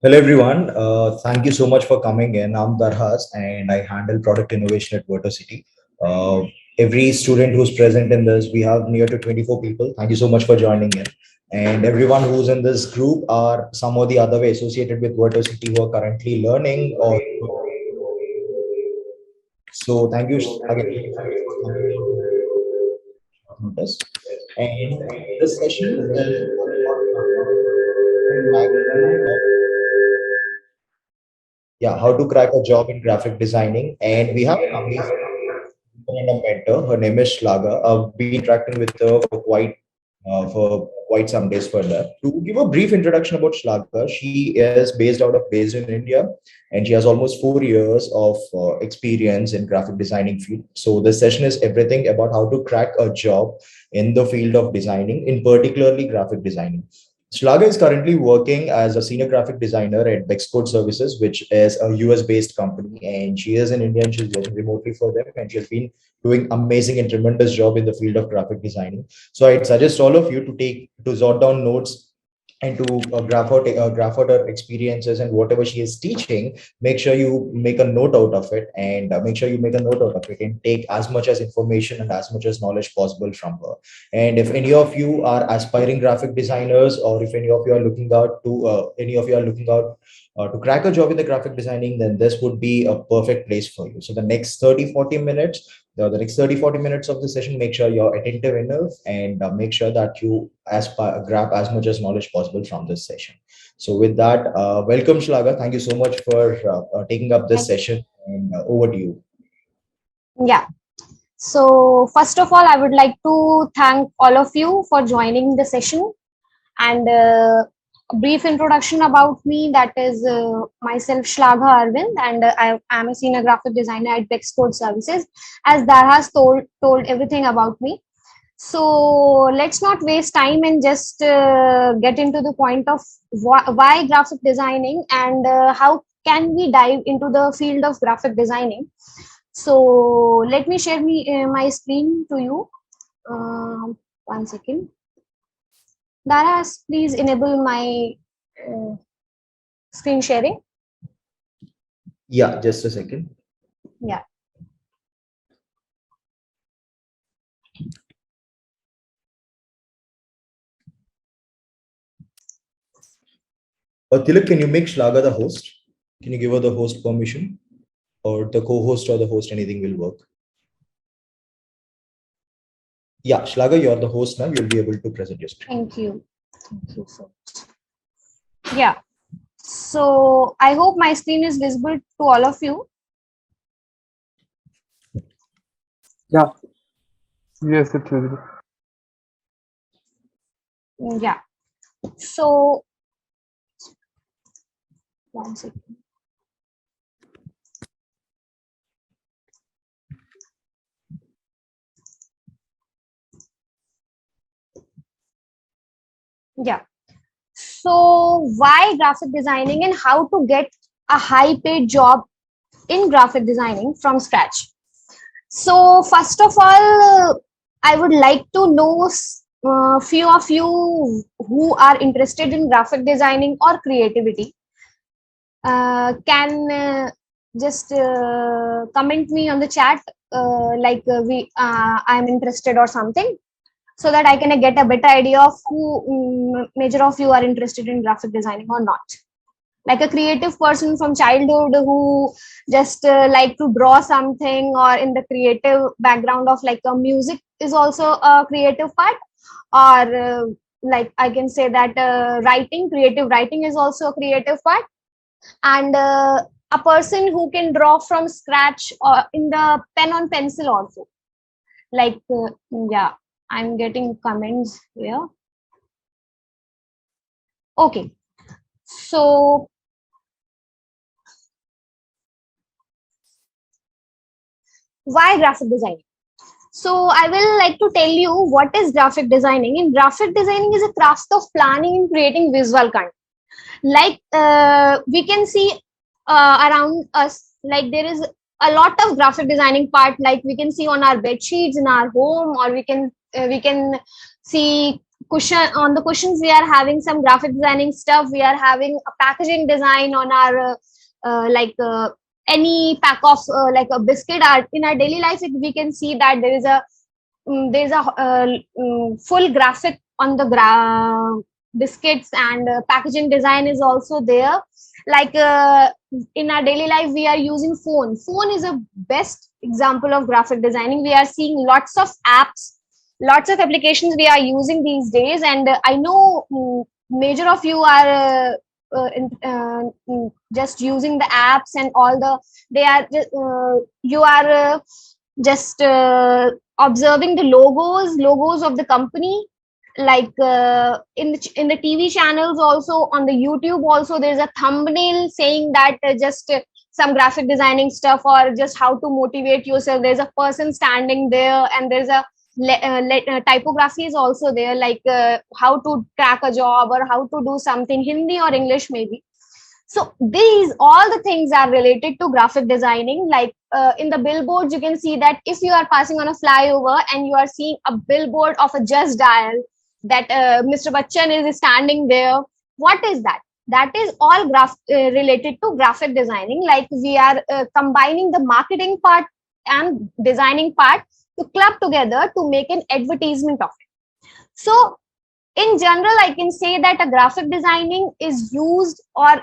Hello everyone. Thank you so much for coming in. I'm Darhas and I handle product innovation at Vertocity. Uh, every student who's present in this, we have near to 24 people. Thank you so much for joining in. And everyone who's in this group are some or the other way associated with Vertocity who are currently learning or so. Thank you again for coming on notice. And this session is all about how to crack a job in graphic designing. And we have an amazing and a mentor. Her name is Shlagha. I've been interacting with her for quite some days for that. To give a brief introduction about Shlagha, she is based in India, and she has almost 4 years of experience in graphic designing field. So this session is everything about how to crack a job in the field of designing, in particularly graphic designing. Shlagha is currently working as a senior graphic designer at Services, which is a US based company. And she is in India and she's working remotely for them. And she has been doing amazing and tremendous job in the field of graphic designing. So I'd suggest all of you to jot down notes and to graph out her experiences and whatever she is teaching. Make sure you make a note out of it and make sure you make a note out of it and take as much as information and as much as knowledge possible from her. And if any of you are aspiring graphic designers, or if any of you are looking out to to crack a job in the graphic designing, then this would be a perfect place for you. So the next 30-40 minutes, the next 30-40 minutes of the session, make sure you're attentive enough and make sure that you grab as much as knowledge possible from this session. So with that, welcome Shlagha. Thank you so much for taking up this Thank- session, and over to you. Yeah. So first of all, I would like to thank all of you for joining the session and a brief introduction about me. That is myself, Shlagha Arvind, and I am a senior graphic designer at Services. As Dar has told everything about me. So let's not waste time and just get into the point of why graphic designing and how can we dive into the field of graphic designing. So let me share my screen to you. 1 second. Daras, please enable my uh, screen sharing. Yeah, just a second. Yeah. Tilak, can you make Shlagha the host? Can you give her the host permission? Or the co-host or the host, anything will work. Yeah, Shlagha, you're the host now. You'll be able to present your screen. Thank you. Thank you so much. Yeah. So I hope my screen is visible to all of you. Yeah. Yes, it's visible. Yeah. So 1 second. Yeah. So why graphic designing and how to get a high paid job in graphic designing from scratch? So first of all, I would like to know few of you who are interested in graphic designing or creativity can just comment me on the chat like I'm interested or something, so that I can get a better idea of who major of you are interested in graphic designing or not. Like a creative person from childhood who just like to draw something, or in the creative background of like a music is also a creative part, or like I can say that creative writing is also a creative part, and a person who can draw from scratch or in the pen on pencil also. Like yeah, I'm getting comments here. Okay, so why graphic designing? So I will like to tell you what is graphic designing. And graphic designing is a craft of planning and creating visual content. Like we can see around us, like there is a lot of graphic designing part. Like we can see on our bed sheets in our home, or we can see the cushions we are having some graphic designing stuff. We are having a packaging design on our like any pack of like a biscuit art in our daily life. We can see that there's a full graphic on the biscuits, and packaging design is also there. Like in our daily life we are using phone is a best example of graphic designing. We are seeing lots of apps, lots of applications we are using these days, and I know major of you are just using the apps and all the they are you are just observing the logos of the company, like in the TV channels, also on the YouTube also there's a thumbnail saying that just some graphic designing stuff, or just how to motivate yourself. There's a person standing there, and there's a typography is also there, like how to crack a job or how to do something, Hindi or English maybe. So these all the things are related to graphic designing. Like in the billboards, you can see that if you are passing on a flyover and you are seeing a billboard of a Just Dial, that Mr. Bachchan is standing there. What is that? That is all related to graphic designing. Like we are combining the marketing part and designing part to club together to make an advertisement of it. So in general, I can say that a graphic designing is used, or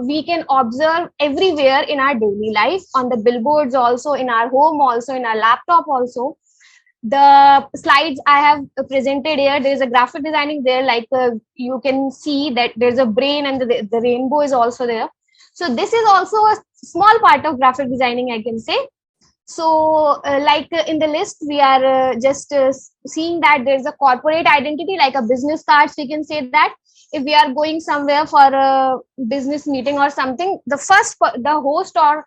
we can observe everywhere in our daily life, on the billboards also, in our home also, in our laptop also. The slides I have presented here, there is a graphic designing there, like you can see that there's a brain, and the rainbow is also there. So this is also a small part of graphic designing, I can say. So like in the list, we are just seeing that there's a corporate identity, like a business cards. We can say that if we are going somewhere for a business meeting or something, the host or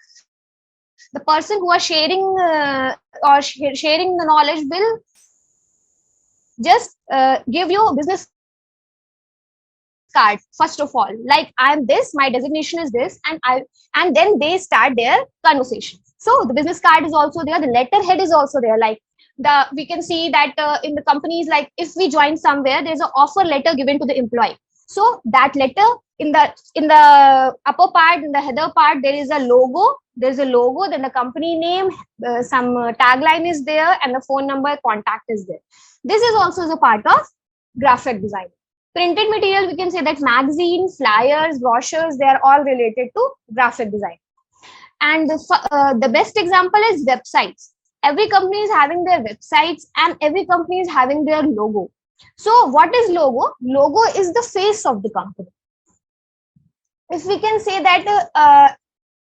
the person who are sharing sharing the knowledge will just give you a business card first of all, like I'm this, my designation is this, and then they start their conversation. So the business card is also there, the letterhead is also there. Like we can see that in the companies, like if we join somewhere, there's an offer letter given to the employee. So that letter, in the upper part, in the header part, there is a logo. There's a logo, then the company name, some tagline is there, and the phone number, contact is there. This is also a part of graphic design. Printed material, we can say that magazines, flyers, brochures, they are all related to graphic design. And the best example is websites. Every company is having their websites, and every company is having their logo. So what is logo? Logo is the face of the company. If we can say that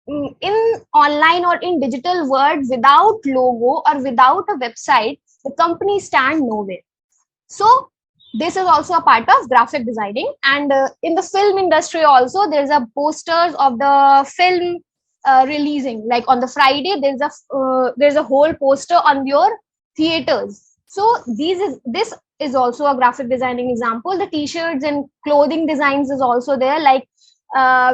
in online or in digital world, without logo or without a website, the company stand nowhere. So this is also a part of graphic designing. And in the film industry also, there's a posters of the film releasing. Like on the Friday, there's a whole poster on your theaters. So this is also a graphic designing example. The t-shirts and clothing designs is also there. Like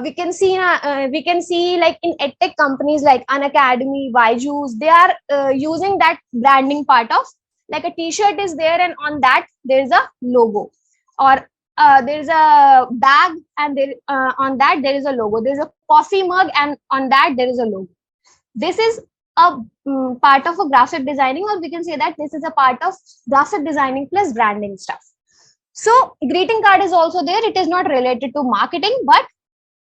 we can see like in edtech companies like Unacademy, Byju's, they are using that branding part of, like a t-shirt is there, and on that there is a logo, or there is a bag, and on that there is a logo. There is a coffee mug, and on that there is a logo. This is a part of a graphic designing, or we can say that this is a part of graphic designing plus branding stuff. So greeting card is also there. It is not related to marketing, but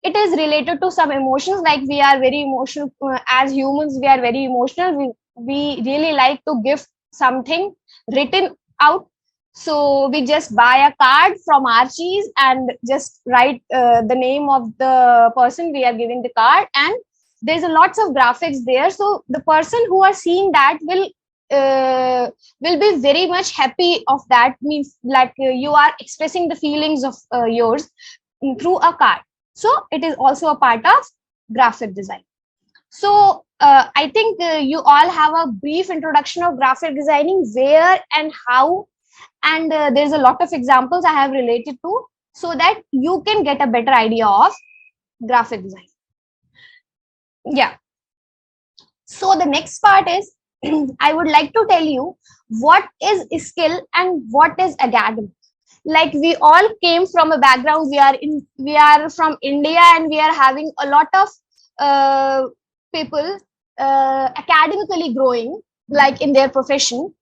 it is related to some emotions. Like we are very emotional as humans. We are very emotional. We really like to give something written out. So we just buy a card from Archie's and just write the name of the person we are giving the card, and there's a lots of graphics there. So the person who are seeing that will be very much happy of that. Means like you are expressing the feelings of yours through a card. So it is also a part of graphic design. So I think you all have a brief introduction of graphic designing, where and how, and there's a lot of examples I have related to, so that you can get a better idea of graphic design. Yeah. So the next part is I would like to tell you what is skill and what is academic. Like we all came from a background, we are from India, and we are having a lot of people academically growing, like in their profession.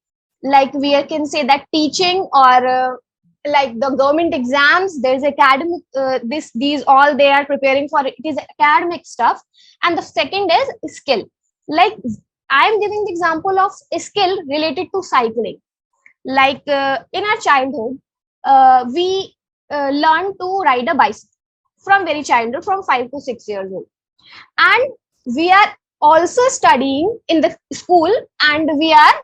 Like we can say that teaching, or like the government exams, there's academic, these all they are preparing for, it is academic stuff. And the second is skill. Like I'm giving the example of a skill related to cycling. Like in our childhood, we learn to ride a bicycle from very childhood, from 5 to 6 years old. And we are also studying in the school, and we are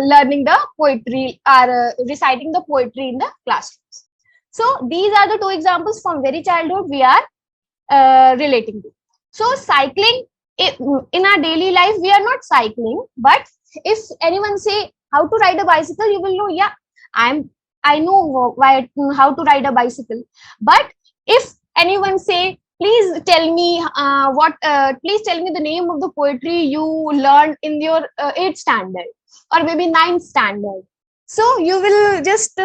learning the poetry, or reciting the poetry in the classrooms. So these are the two examples from very childhood we are relating to. So cycling, in our daily life we are not cycling, but if anyone say how to ride a bicycle, you will know, yeah, I know why, how to ride a bicycle. But if anyone say, please tell me please tell me the name of the poetry you learned in your 8th standard, or maybe 9th standard, so you will just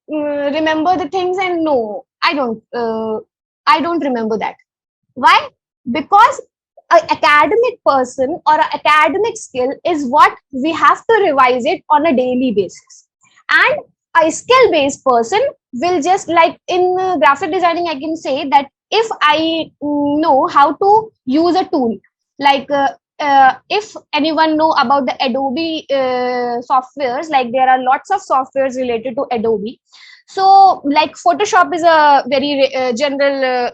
remember the things, and no, I don't remember that. Why? Because an academic person or an academic skill is what we have to revise it on a daily basis. And a skill based person will just, like in graphic designing, I can say that if I know how to use a tool, like if anyone know about the Adobe softwares, like there are lots of softwares related to Adobe. So like Photoshop is a very general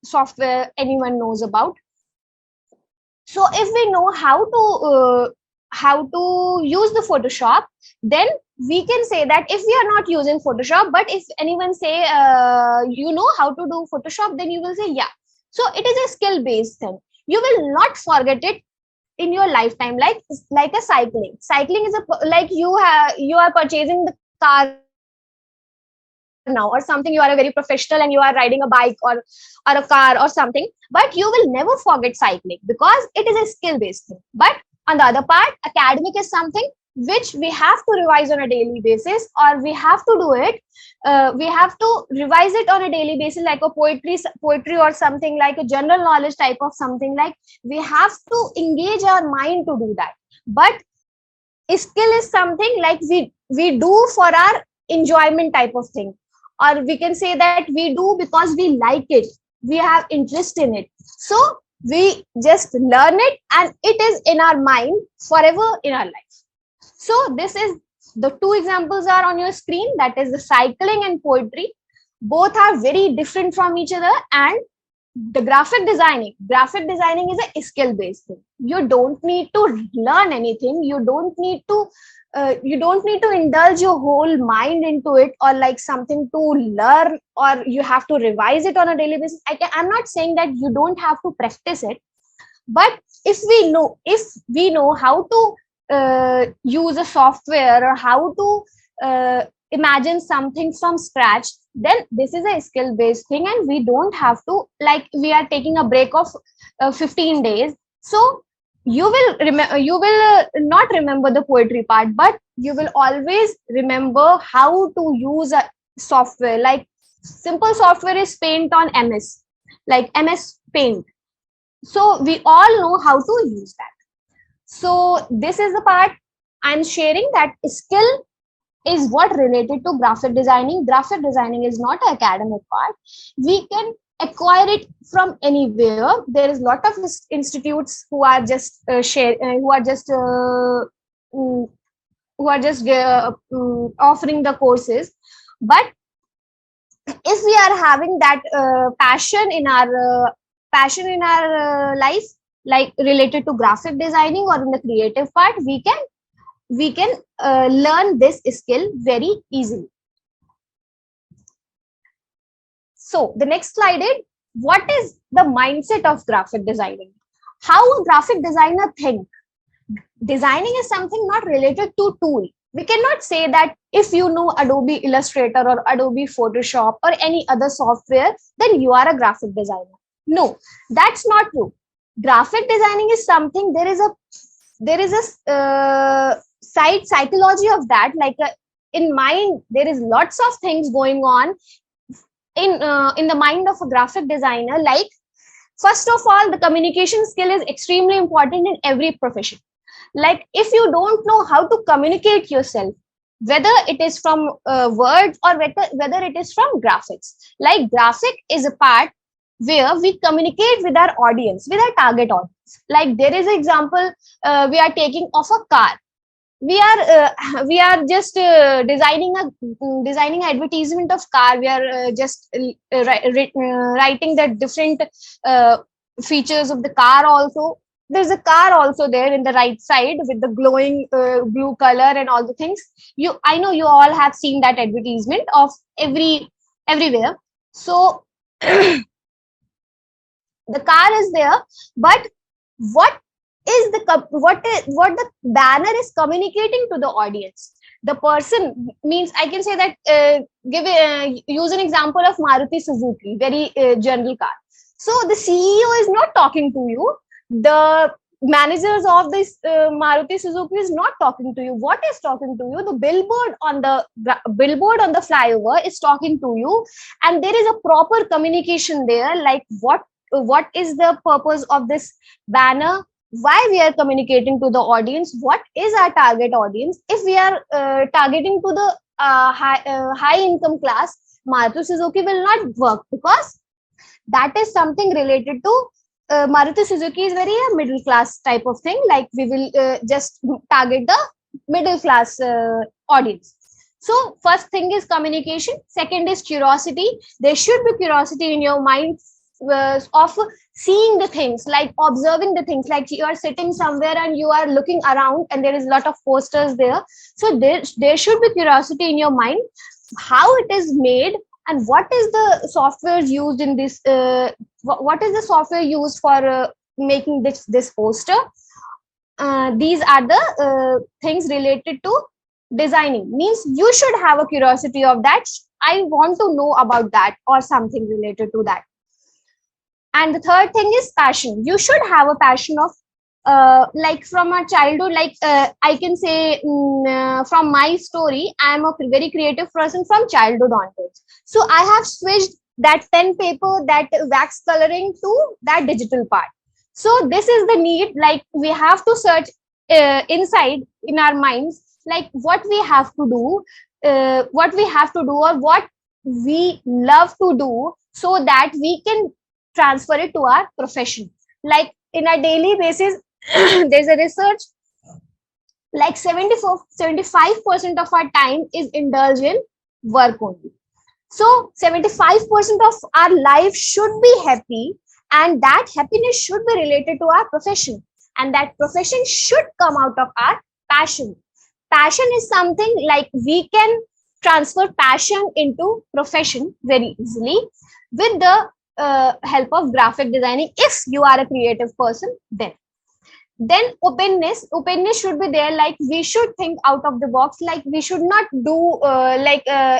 software anyone knows about. So if we know how to use the Photoshop, then we can say that if we are not using Photoshop, but if anyone say you know how to do Photoshop, then you will say, yeah. So it is a skill based thing. You will not forget it in your lifetime. Like a cycling is a, like you are purchasing the car now or something, you are a very professional and you are riding a bike or a car or something, but you will never forget cycling because it is a skill based thing. But on the other part, academic is something which we have to revise on a daily basis, or we have to do it, we have to revise it on a daily basis, like a poetry or something, like a general knowledge type of something. Like we have to engage our mind to do that. But skill is something like we do for our enjoyment type of thing, or we can say that we do because we like it, we have interest in it, so we just learn it, and it is in our mind forever in our life. So this is the two examples are on your screen, that is the cycling and poetry. Both are very different from each other. And the graphic designing is a skill based thing. You don't need to learn anything, you don't need to indulge your whole mind into it, or like something to learn, or you have to revise it on a daily basis. I'm not saying that you don't have to practice it, but if we know how to use a software, or how to imagine something from scratch, then this is a skill based thing, and we don't have to, like we are taking a break of 15 days. So you will not remember the poetry part, but you will always remember how to use a software. Like simple software is Paint on MS, like MS Paint. So we all know how to use that. So this is the part I'm sharing, that skill is what related to graphic designing. Graphic designing is not an academic part. We can acquire it from anywhere. There is lot of institutes who are just offering the courses. But if we are having that passion in our life, like related to graphic designing or in the creative part, we can learn this skill very easily. So the next slide is, what is the mindset of graphic designing? How a graphic designer think? Designing is something not related to tool. We cannot say that if you know Adobe Illustrator or Adobe Photoshop or any other software, then you are a graphic designer. No, that's not true. Graphic designing is something, there is a side psychology of that. Like in mind there is lots of things going on in the mind of a graphic designer. Like, first of all, the communication skill is extremely important in every profession. Like, if you don't know how to communicate yourself, whether it is from words or whether it is from graphics, like graphic is a part where we communicate with our audience, with our target audience. Like, there is an example we are taking of a car. We are just designing an advertisement of car. We are just writing the different uh, features of the car. Also, there's a car also there in the right side with the glowing blue color and all the things. I know you all have seen that advertisement of everywhere. So the car is there, but what is what the banner is communicating to the audience? The person, means I can say that, use an example of Maruti Suzuki, very general car. So the CEO is not talking to you. The managers of this Maruti Suzuki is not talking to you. What is talking to you? The billboard on the flyover is talking to you, and there is a proper communication there. Like, what is the purpose of this banner, why we are communicating to the audience, what is our target audience. If we are targeting to the high income class, Maruti Suzuki will not work, because that is something related to Maruti Suzuki is very a middle class type of thing. Like, we will just target the middle class audience. So first thing is communication, second is curiosity. There should be curiosity in your mind of seeing the things, like observing the things. Like, you are sitting somewhere and you are looking around and there is a lot of posters there. So there should be curiosity in your mind, how it is made, and what is the software used in this, what is the software used for making this poster. These are the things related to designing. Means you should have a curiosity of that. I want to know about that, or something related to that. And the third thing is passion. You should have a passion of like, from a childhood. Like, I can say, from my story, I am a very creative person from childhood onwards. So I have switched that pen paper, that wax coloring, to that digital part. So this is the need. Like, we have to search inside in our minds, like what we have to do, or what we love to do, so that we can transfer it to our profession. Like, in a daily basis, there's a research, like 75% of our time is indulged in work only. So 75% of our life should be happy, and that happiness should be related to our profession, and that profession should come out of our passion. Passion is something like, we can transfer passion into profession very easily with the help of graphic designing, if you are a creative person. Then openness should be there. Like, we should think out of the box. Like, we should not do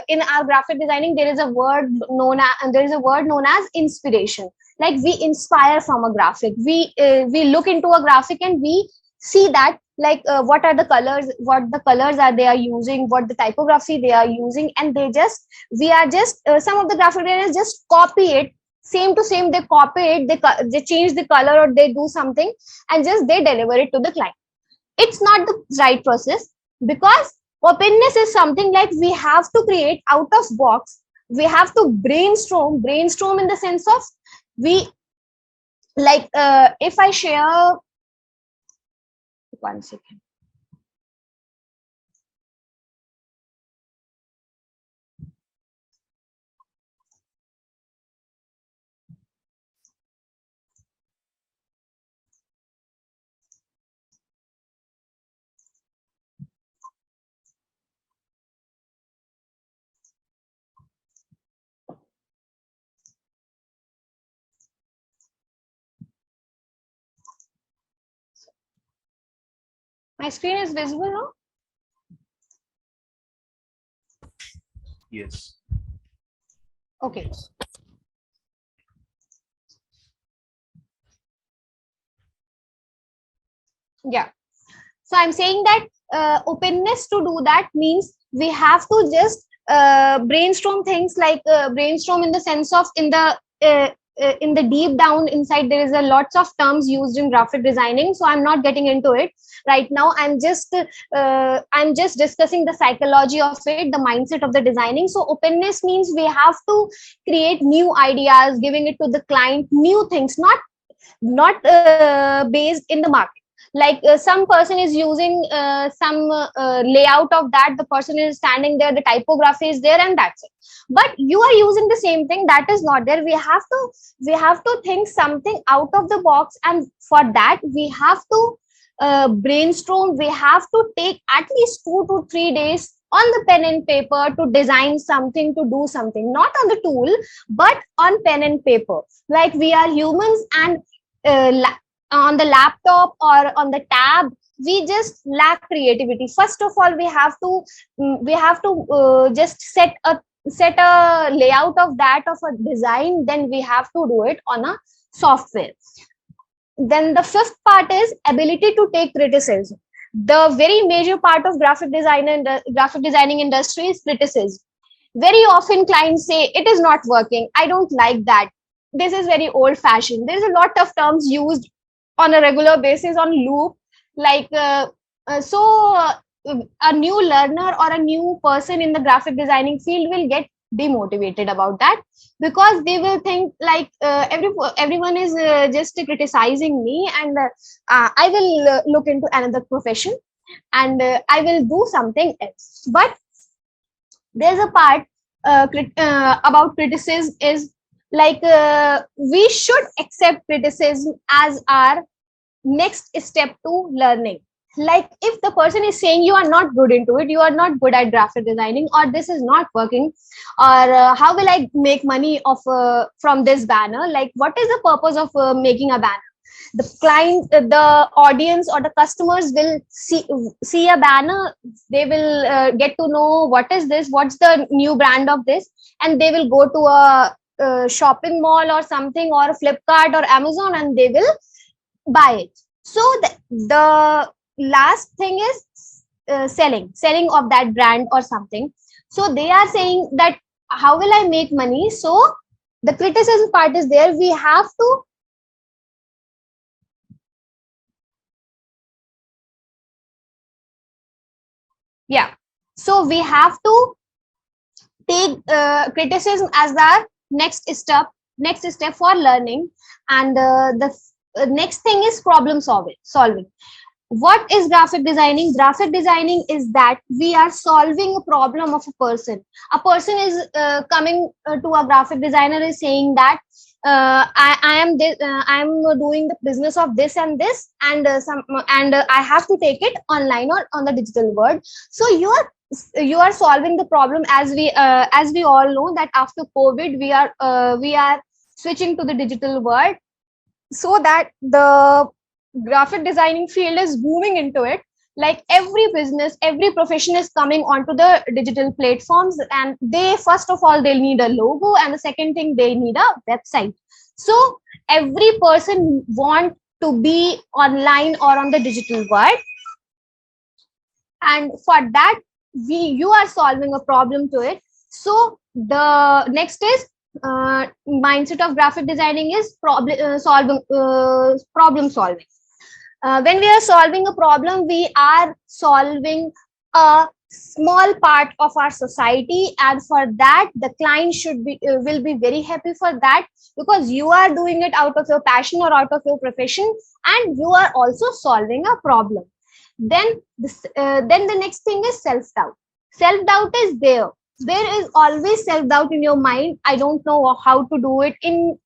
in our graphic designing, there is a word known as inspiration. Like, we inspire from a graphic. We look into a graphic and we see that, like, what the colors are they are using, what the typography they are using, and some of the graphic designers just copy it, same to same. They copy it, they change the color, or they do something, and just they deliver it to the client. It's not the right process, because openness is something like, we have to create out of box. We have to brainstorm in the sense of, we, like, if I share, 1 second. My screen is visible now. Yes. Okay. Yeah. So I'm saying that openness to do that means we have to just brainstorm things, like brainstorm in the sense of in the deep down inside there is a lots of terms used in graphic designing, so I'm not getting into it right now. I'm just discussing the psychology of it, the mindset of the designing. So openness means we have to create new ideas, giving it to the client, new things, not based in the market. Like some person is using some layout of that, the person is standing there, the typography is there, and that's it. But you are using the same thing that is not there. We have to think something out of the box, and for that we have to brainstorm. We have to take at least 2 to 3 days on the pen and paper to design something, to do something, not on the tool but on pen and paper. Like we are humans, and on the laptop or on the tab we just lack creativity. First of all, we have to just set a layout of that, of a design, then we have to do it on a software. Then the fifth part is ability to take criticism. The very major part of graphic designing industry is criticism. Very often clients say it is not working, I don't like that, this is very old fashioned. There's a lot of terms used on a regular basis on loop, like a new learner or a new person in the graphic designing field will get demotivated about that, because they will think like everyone is just criticizing me, and I will look into another profession, and I will do something else. But there's a part about criticism is like we should accept criticism as our next step to learning. Like if the person is saying you are not good into it, you are not good at graphic designing, or this is not working, or how will I make money of from this banner, like what is the purpose of making a banner? The client, the audience or the customers will see a banner, they will get to know what is this, what's the new brand of this, and they will go to a shopping mall or something, or Flipkart or Amazon, and they will buy it. So the last thing is selling of that brand or something. So they are saying that how will I make money? So the criticism part is there. We have to so we have to take criticism as our next step for learning. And the next thing is problem solving. What is graphic designing? Graphic designing is that we are solving a problem of a person. A person is coming to a graphic designer, is saying that I am doing the business of this and this, and I have to take it online or on the digital world. So you are solving the problem. As we all know that after COVID we are switching to the digital world, so that the graphic designing field is booming into it. Like every business, every profession is coming onto the digital platforms, and they first of all they'll need a logo, and the second thing they need a website. So every person want to be online or on the digital world, and for that you are solving a problem to it. So the next is mindset of graphic designing is problem solving. When we are solving a problem, we are solving a small part of our society, and for that the client will be very happy for that, because you are doing it out of your passion or out of your profession, and you are also solving a problem. Then the next thing is self-doubt is there is always self-doubt in your mind. I don't know how to do it. In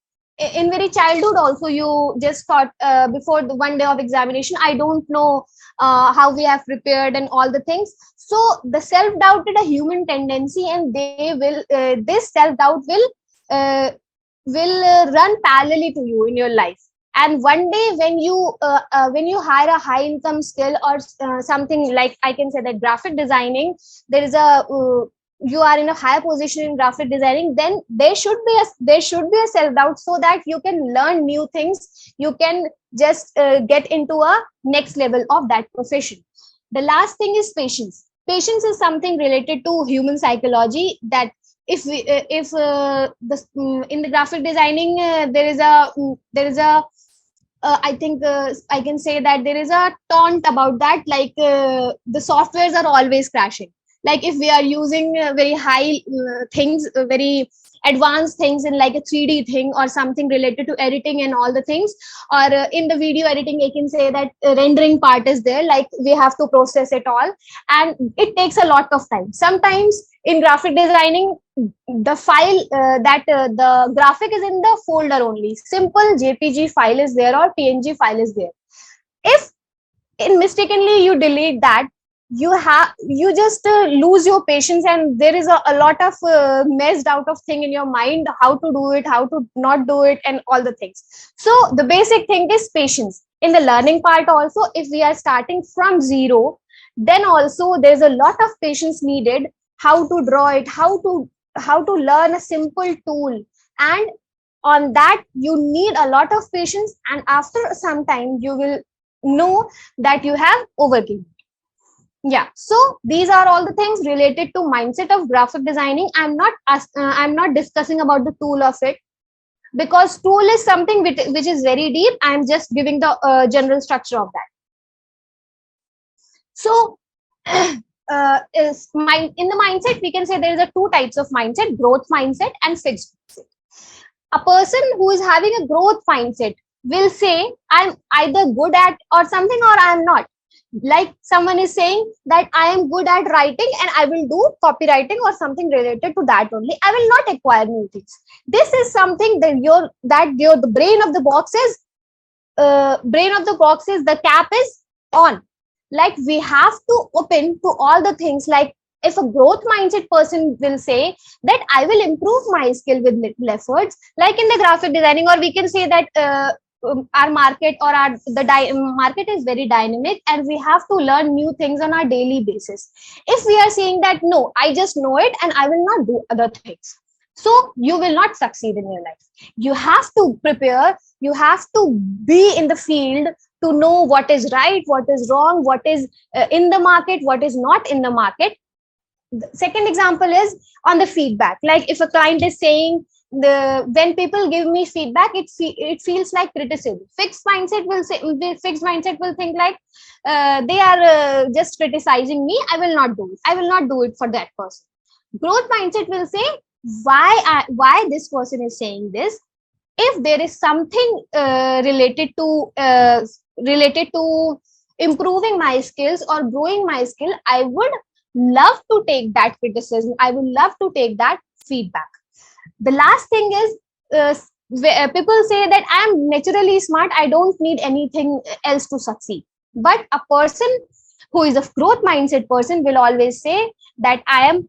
very childhood also, you just thought before the one day of examination, I don't know how we have prepared and all the things. So the self-doubt is a human tendency, and this self-doubt will run parallelly to you in your life. And one day when you hire a high income skill or something, like I can say that graphic designing, there is you are in a higher position in graphic designing, then there should be a self-doubt, so that you can learn new things, you can just get into a next level of that profession. The last thing is patience. patience is something related to human psychology, that if we in the graphic designing there is a I think I can say that there is a taunt about that, like the softwares are always crashing. Like if we are using very high things, very advanced things in like a 3D thing or something related to editing and all the things, or in the video editing, I can say that rendering part is there, like we have to process it all, and it takes a lot of time. Sometimes in graphic designing, the file the graphic is in the folder only, simple jpg file is there or png file is there. If in mistakenly you delete that, you just lose your patience, and there is a lot of messed out of thing in your mind, how to do it, how to not do it, and all the things. So the basic thing is patience in the learning part also. If we are starting from zero, then also there's a lot of patience needed, how to draw it, how to learn a simple tool, and on that you need a lot of patience, and after some time you will know that you have overcome. Yeah, so these are all the things related to mindset of graphic designing. I'm not discussing about the tool of it, because tool is something which is very deep. I'm just giving the general structure of that. So in the mindset, we can say there is a two types of mindset: growth mindset and fixed mindset. A person who is having a growth mindset will say, I'm either good at or something, or I am not. Like someone is saying that I am good at writing and I will do copywriting or something related to that only, I will not acquire new things. This is something that the brain of the box is the cap is on. Like we have to open to all the things. Like if a growth mindset person will say that I will improve my skill with little efforts, like in the graphic designing, or we can say that our market or market is very dynamic, and we have to learn new things on our daily basis. If we are saying that no, I just know it and I will not do other things, so you will not succeed in your life. You have to prepare, you have to be in the field to know what is right, what is wrong, what is in the market, what is not in the market. The second example is on the feedback. Like if a client is saying, when people give me feedback, it feels like criticism. Fixed mindset will think like they are just criticizing me, I will not do it, I will not do it for that person. Growth mindset will say, why this person is saying this. If there is something related to improving my skills or growing my skill, I would love to take that criticism, I would love to take that feedback. The last thing is people say that I am naturally smart, I don't need anything else to succeed. But a person who is a growth mindset person will always say that I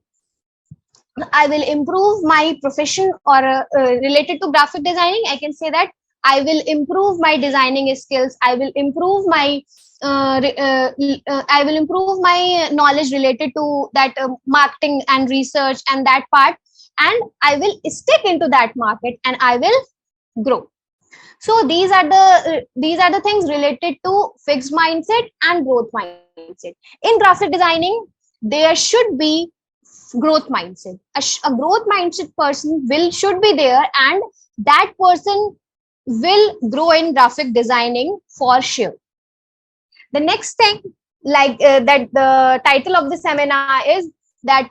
will improve my profession, or related to graphic designing, I can say that I will improve my designing skills, I will improve my I will improve my knowledge related to that marketing and research and that part, and I will stick into that market and I will grow. So these are the things related to fixed mindset and growth mindset. In graphic designing, there should be growth mindset. A growth mindset person should be there, and that person will grow in graphic designing for sure. The next thing, like that the title of the seminar is that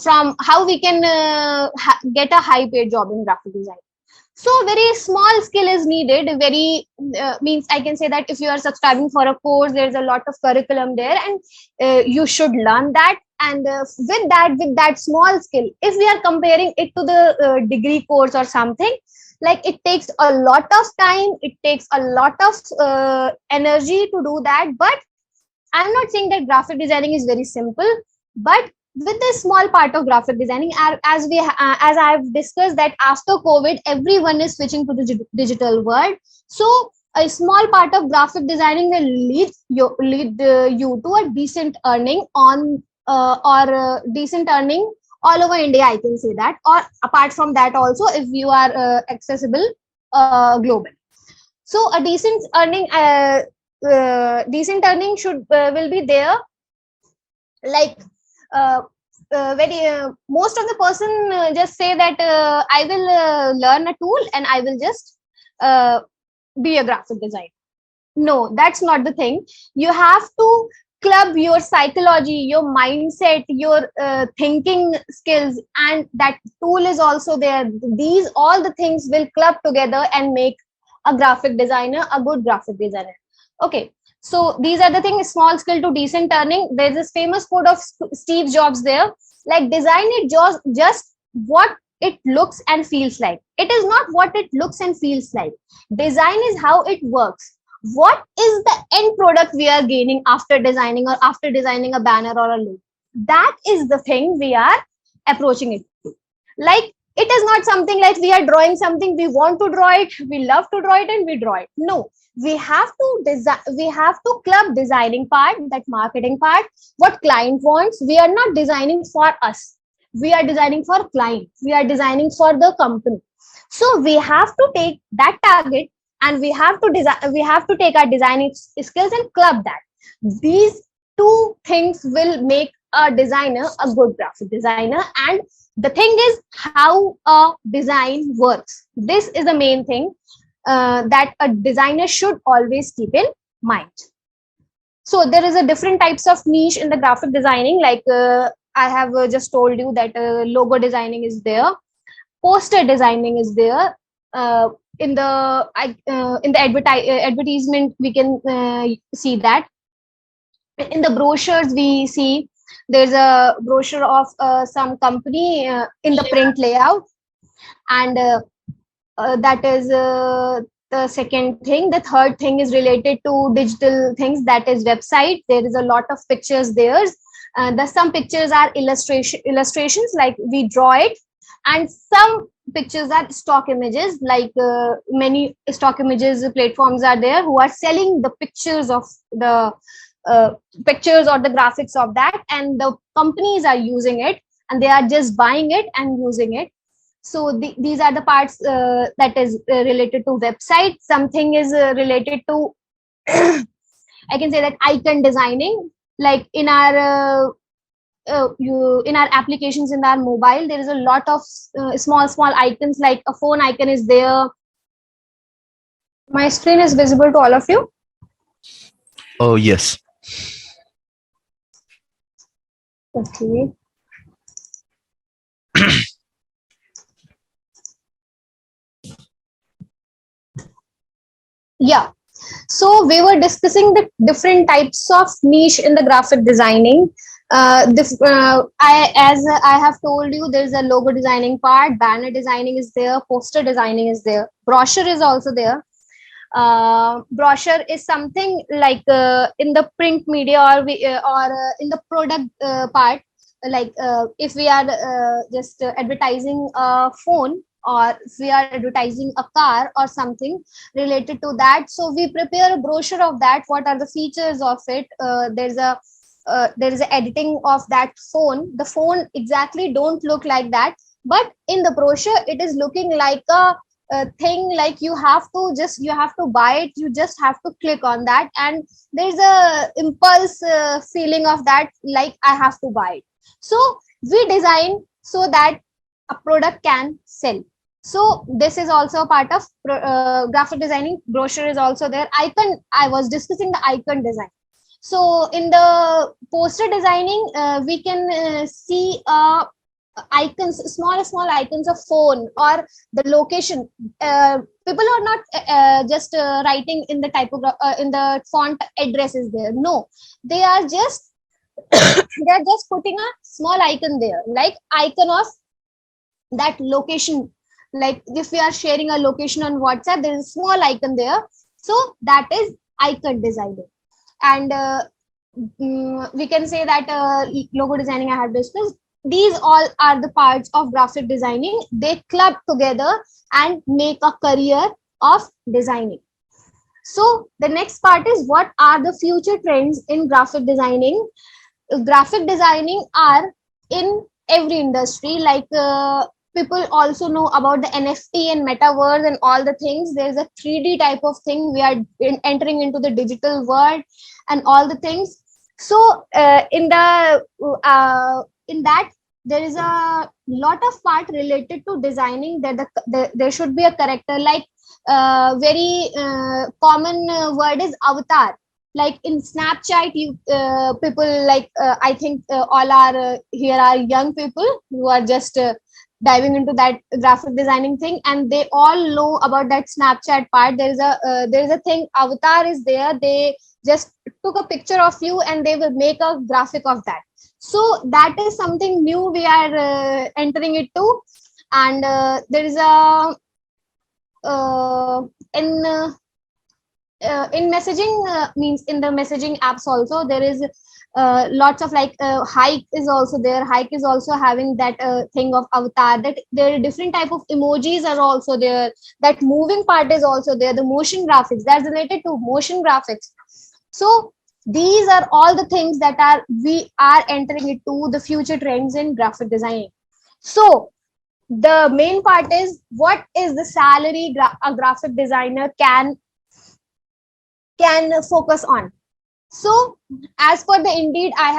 from how we can get a high paid job in graphic design. So very small skill is needed. Very means I can say that if you are subscribing for a course, there's a lot of curriculum there, and you should learn that. And with that small skill, if we are comparing it to the degree course or something, like it takes a lot of time, it takes a lot of energy to do that. But I'm not saying that graphic designing is very simple, but with the small part of graphic designing, as I've discussed that after COVID, everyone is switching to the digital world. So a small part of graphic designing will lead you to a decent earning decent earning all over India, I can say that, or apart from that also, if you are accessible global. So a decent earning should will be there Like very most of the person just say that I will learn a tool and I will just uh, be a graphic designer. No, that's not the thing. You have to club your psychology, your mindset, your thinking skills, and that tool is also there. These all the things will club together and make a graphic designer a good graphic designer. Okay, so these are the things: small skill to decent earning. There's this famous quote of Steve Jobs there, like design it just what it looks and feels like. It is not what it looks and feels like. Design is how it works. What is the end product we are gaining after designing, or after designing a banner or a logo? That is the thing we are approaching it to. Like, it is not something like we are drawing something, we want to draw it, we love to draw it, and we draw it. No, we have to design, we have to club designing part, that marketing part, what client wants. We are not designing for us, we are designing for client, we are designing for the company. So we have to take that target, and we have to design, we have to take our designing skills and club that. These two things will make a designer a good graphic designer. And the thing is how a design works. This is the main thing that a designer should always keep in mind. So there is a different types of niche in the graphic designing. Like I have just told you that logo designing is there, poster designing is there. In the advertisement we can see that. In the brochures we see there's a brochure of some company in the print layout. And that is the second thing. The third thing is related to digital things, that is website. There is a lot of pictures there. Some pictures are illustrations, like we draw it, and some pictures are stock images, like many stock images platforms are there who are selling the pictures of the pictures or the graphics of that, and the companies are using it, and they are just buying it and using it. So these are the parts that is related to website. Something is related to I can say that icon designing. Like in our in our applications in our mobile, there is a lot of small icons, like a phone icon is there. My screen is visible to all of you? Oh, yes. Okay. Yeah, so we were discussing the different types of niche in the graphic designing. As I have told you, there's a logo designing part, banner designing is there, poster designing is there, brochure is also there. Brochure is something like in the print media, or in the product part. Like if we are just advertising a phone, or if we are advertising a car or something related to that, so we prepare a brochure of that. What are the features of it? There is a editing of that phone. The phone exactly don't look like that, but in the brochure it is looking like a thing, like you have to buy it, you just have to click on that, and there's a impulse feeling of that, like I have to buy it. So we design so that a product can sell. So this is also a part of graphic designing. Brochure is also there. Icon, I was discussing the icon design. So in the poster designing, we can see icons, small icons of phone or the location. People are not just writing in the in the font address is there. No, they are just they are just putting a small icon there, like icon of that location. Like if we are sharing a location on WhatsApp, there is a small icon there. So that is icon designing. And we can say that logo designing I have discussed. These all are the parts of graphic designing. They club together and make a career of designing. So the next part is, what are the future trends in graphic designing? Graphic designing are in every industry. Like people also know about the NFT and metaverse and all the things. There's a 3D type of thing. We are entering into the digital world and all the things. So in that there is a lot of part related to designing, that there should be a character, like very common word is avatar. Like in Snapchat, you people like I think all are here are young people who are just diving into that graphic designing thing, and they all know about that Snapchat part. There is a thing, avatar is there. They just took a picture of you and they will make a graphic of that. So that is something new we are entering it to. And there is a uh, in in messaging, means in the messaging apps also there is lots of like hike is also there. Hike is also having that thing of avatar, that there are different type of emojis are also there. That moving part is also there, the motion graphics that's related to motion graphics. So these are all the things that are we are entering into the future trends in graphic designing. So the main part is, what is the salary a graphic designer can focus on. So as per the Indeed, I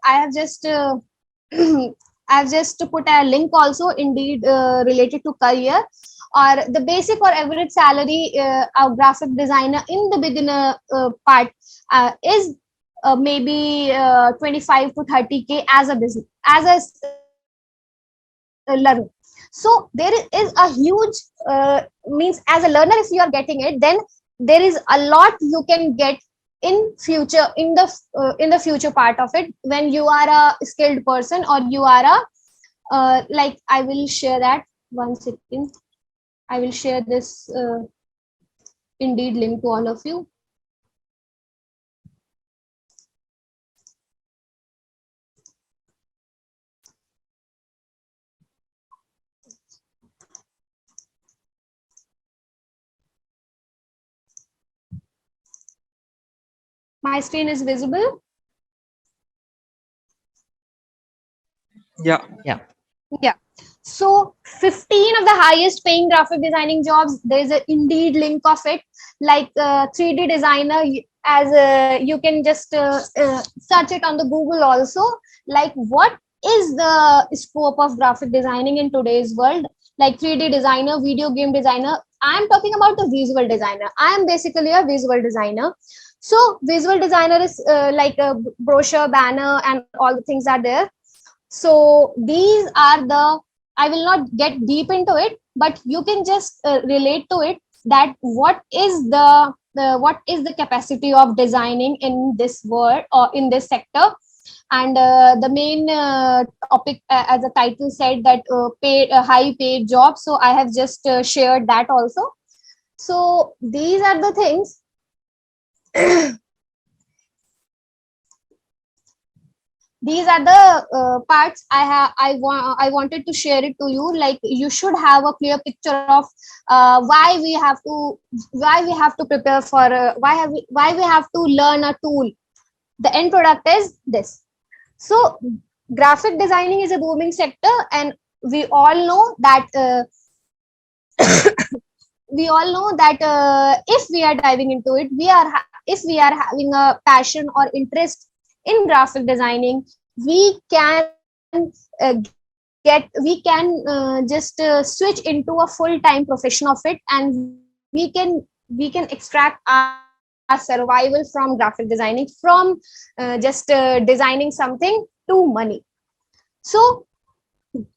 have just I've just put a link also, Indeed, related to career, or the basic or average salary of graphic designer in the beginner part is maybe 25 to 30K as a business, as a learner. So there is a huge means, as a learner, if you are getting it, then there is a lot you can get in future, in the future part of it, when you are a skilled person, or you are a like I will share that, 1 second. I will share this Indeed link to all of you. My screen is visible. Yeah. Yeah. So 15 of the highest paying graphic designing jobs, there is an Indeed link of it, like 3D designer. As you can just search it on the Google also, like what is the scope of graphic designing in today's world, like 3D designer, video game designer. I'm talking about the visual designer. I am basically a visual designer. So visual designer is like a brochure, banner, and all the things are there. So these are the, I will not get deep into it, but you can just relate to it, that what is the capacity of designing in this world or in this sector. And the main topic, as the title said, that paid high paid job. So I have just shared that also. So these are the things. These are the parts I wanted to share it to you. Like, you should have a clear picture of why we have to prepare for why we have to learn a tool. The end product is this. So graphic designing is a booming sector, and we all know that if we are diving into it, if we are having a passion or interest in graphic designing, we can we can just switch into a full-time profession of it, and we can extract our survival from graphic designing, from just designing something to money. So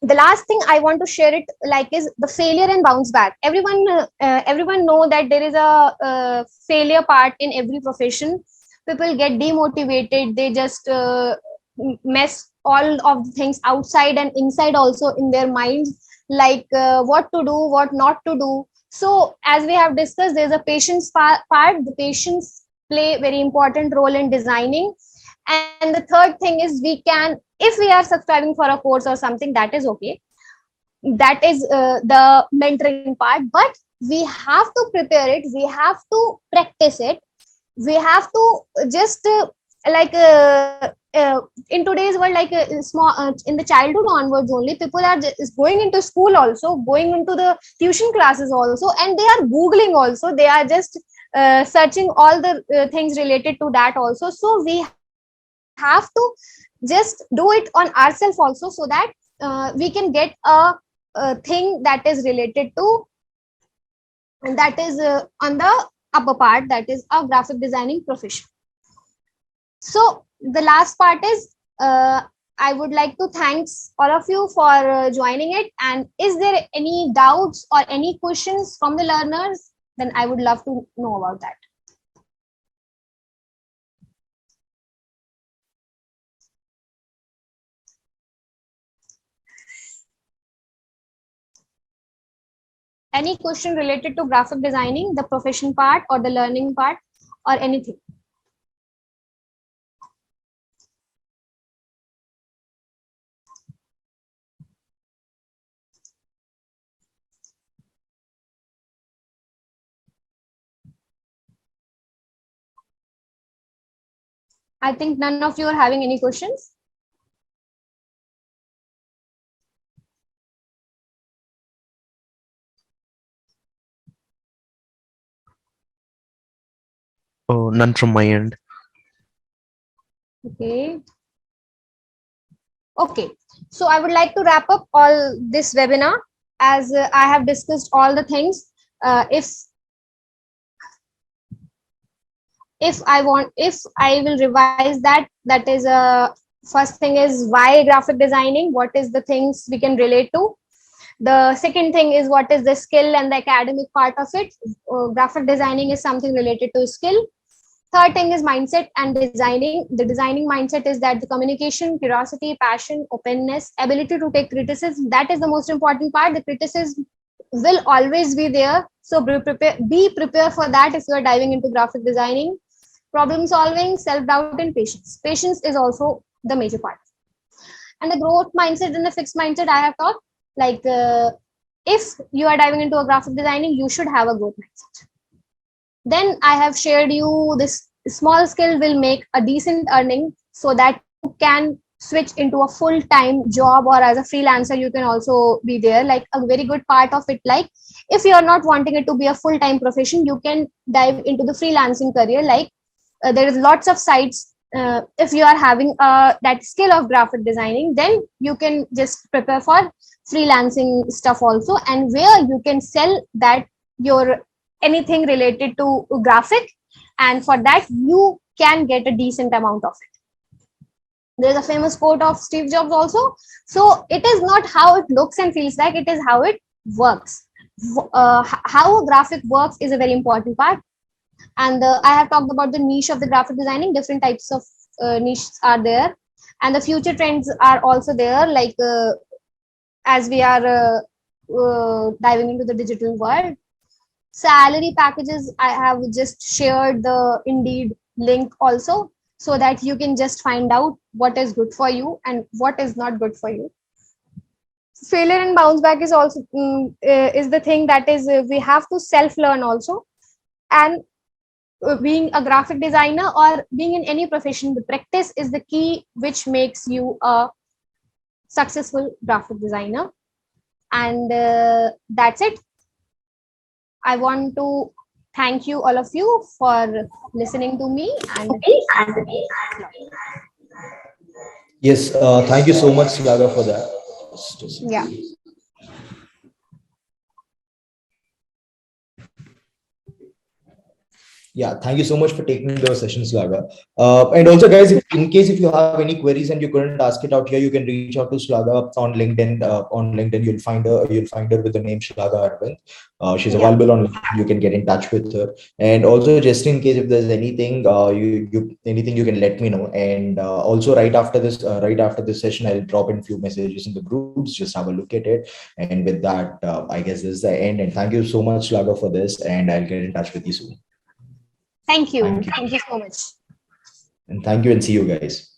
the last thing I want to share it like is the failure and bounce back. Everyone know that there is a failure part in every profession. People get demotivated, they just mess all of the things outside and inside also in their minds, like what to do, what not to do. So as we have discussed, there's a patience part. The patience play very important role in designing. And the third thing is, we can, if we are subscribing for a course or something, that is okay. That is the mentoring part, but we have to prepare it, we have to practice it, we have to just like in today's world, like small in the childhood onwards only, people are just going into school also, going into the tuition classes also, and they are googling also, they are just searching all the things related to that also. So we have have to just do it on ourselves also, so that we can get a thing that is related to, and that is on the upper part, that is a graphic designing profession. So the last part is, I would like to thanks all of you for joining it. And is there any doubts or any questions from the learners? Then I would love to know about that. Any question related to graphic designing, the profession part or the learning part or anything? I think none of you are having any questions. Oh, none from my end. Okay. Okay. So I would like to wrap up all this webinar, as I have discussed all the things. If I will revise that, that is first thing is why graphic designing, what is the things we can relate to. The second thing is what is the skill and the academic part of it. Graphic designing is something related to skill. Third thing is mindset and designing. The designing mindset is that the communication, curiosity, passion, openness, ability to take criticism, that is the most important part. The criticism will always be there. So be prepared for that if you are diving into graphic designing. Problem solving, self-doubt, and patience. Patience is also the major part. And the growth mindset and the fixed mindset I have taught. Like if you are diving into a graphic designing, you should have a growth mindset. Then I have shared you this small skill will make a decent earning, so that you can switch into a full-time job, or as a freelancer you can also be there. Like a very good part of it, like if you are not wanting it to be a full-time profession, you can dive into the freelancing career. Like there is lots of sites. If you are having that skill of graphic designing, then you can just prepare for freelancing stuff also, and where you can sell that your anything related to graphic, and for that you can get a decent amount of it. There's a famous quote of Steve Jobs also. So it is not how it looks and feels like, it is how it works. How a graphic works is a very important part. And I have talked about the niche of the graphic designing. Different types of niches are there, and the future trends are also there. Like as we are diving into the digital world, salary packages, I have just shared the Indeed link also, so that you can just find out what is good for you and what is not good for you. Failure and bounce back is also is the thing that is we have to self learn also. And being a graphic designer or being in any profession, the practice is the key which makes you a successful graphic designer. And that's it. I want to thank you, all of you, for listening to me. And Yes, thank you so much, Shlagha, for that. Just a second. yeah. Yeah, thank you so much for taking the session, Shlagha. And also, guys, in case if you have any queries and you couldn't ask it out here, you can reach out to Shlagha on LinkedIn. On LinkedIn, you'll find her with the name Shlagha Arvind. She's Yeah. available on LinkedIn. You can get in touch with her. And also, just in case if there's anything, anything you can let me know. And also, right after this session, I'll drop in few messages in the groups. Just have a look at it. And with that, I guess this is the end. And thank you so much, Shlagha, for this. And I'll get in touch with you soon. Thank you. Thank you. Thank you so much. And thank you, and see you guys.